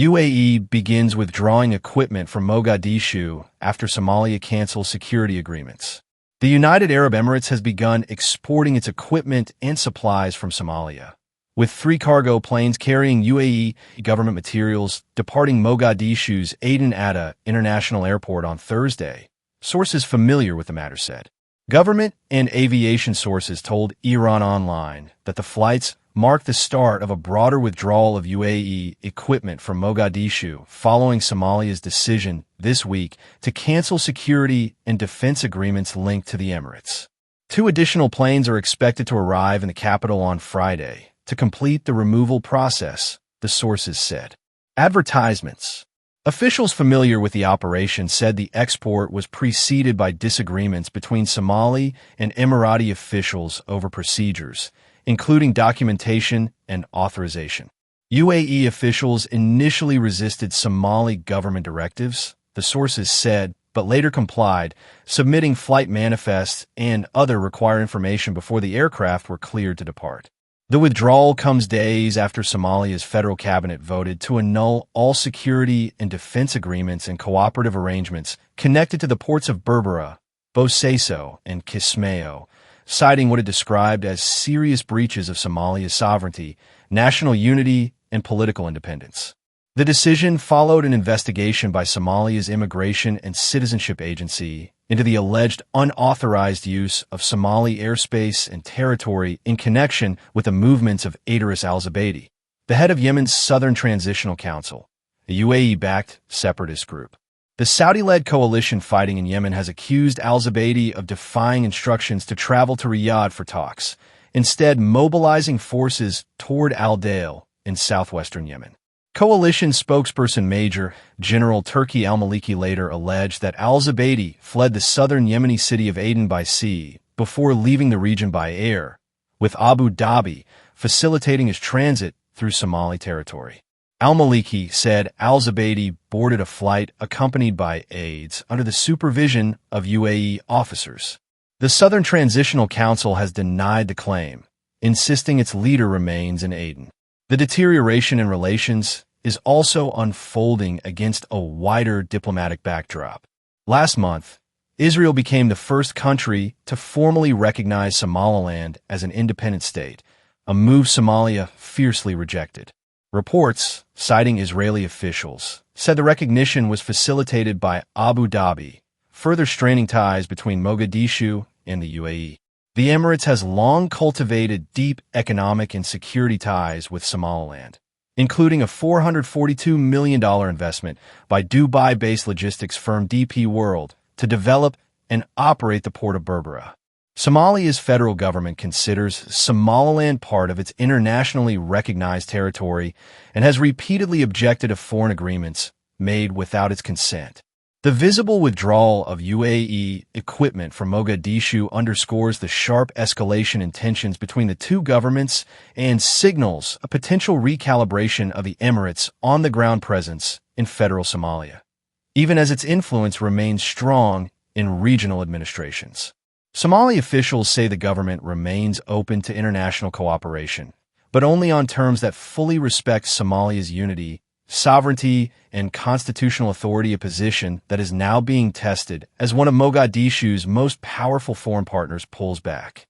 UAE begins withdrawing equipment from Mogadishu after Somalia cancels security agreements. The United Arab Emirates has begun exporting its equipment and supplies from Somalia, with 3 cargo planes carrying UAE government materials departing Mogadishu's Aden Atta International Airport on Thursday, sources familiar with the matter said. Government and aviation sources told Iran Online that the flights mark the start of a broader withdrawal of UAE equipment from Mogadishu following Somalia's decision this week to cancel security and defense agreements linked to the Emirates. 2 additional planes are expected to arrive in the capital on Friday to complete the removal process, the sources said. Advertisements. Officials familiar with the operation said the export was preceded by disagreements between Somali and Emirati officials over procedures, including documentation and authorization. UAE officials initially resisted Somali government directives, the sources said, but later complied, submitting flight manifests and other required information before the aircraft were cleared to depart. The withdrawal comes days after Somalia's federal cabinet voted to annul all security and defense agreements and cooperative arrangements connected to the ports of Berbera, Bosaso, and Kismayo, citing what it described as serious breaches of Somalia's sovereignty, national unity, and political independence. The decision followed an investigation by Somalia's Immigration and Citizenship Agency into the alleged unauthorized use of Somali airspace and territory in connection with the movements of Idris al-Zubaydi, the head of Yemen's Southern Transitional Council, a UAE-backed separatist group. The Saudi-led coalition fighting in Yemen has accused al-Zubaydi of defying instructions to travel to Riyadh for talks, instead mobilizing forces toward Al-Dail in southwestern Yemen. Coalition spokesperson Major General Turki al-Maliki later alleged that al-Zubaydi fled the southern Yemeni city of Aden by sea before leaving the region by air, with Abu Dhabi facilitating his transit through Somali territory. Al-Maliki said al-Zubaydi boarded a flight accompanied by aides under the supervision of UAE officers. The Southern Transitional Council has denied the claim, insisting its leader remains in Aden. The deterioration in relations is also unfolding against a wider diplomatic backdrop. Last month, Israel became the first country to formally recognize Somaliland as an independent state, a move Somalia fiercely rejected. Reports, citing Israeli officials, said the recognition was facilitated by Abu Dhabi, further straining ties between Mogadishu and the UAE. The Emirates has long cultivated deep economic and security ties with Somaliland, including a $442 million investment by Dubai-based logistics firm DP World to develop and operate the port of Berbera. Somalia's federal government considers Somaliland part of its internationally recognized territory and has repeatedly objected to foreign agreements made without its consent. The visible withdrawal of UAE equipment from Mogadishu underscores the sharp escalation in tensions between the two governments and signals a potential recalibration of the Emirates' on-the-ground presence in federal Somalia, even as its influence remains strong in regional administrations. Somali officials say the government remains open to international cooperation, but only on terms that fully respect Somalia's unity, sovereignty, and constitutional authority, a position that is now being tested as one of Mogadishu's most powerful foreign partners pulls back.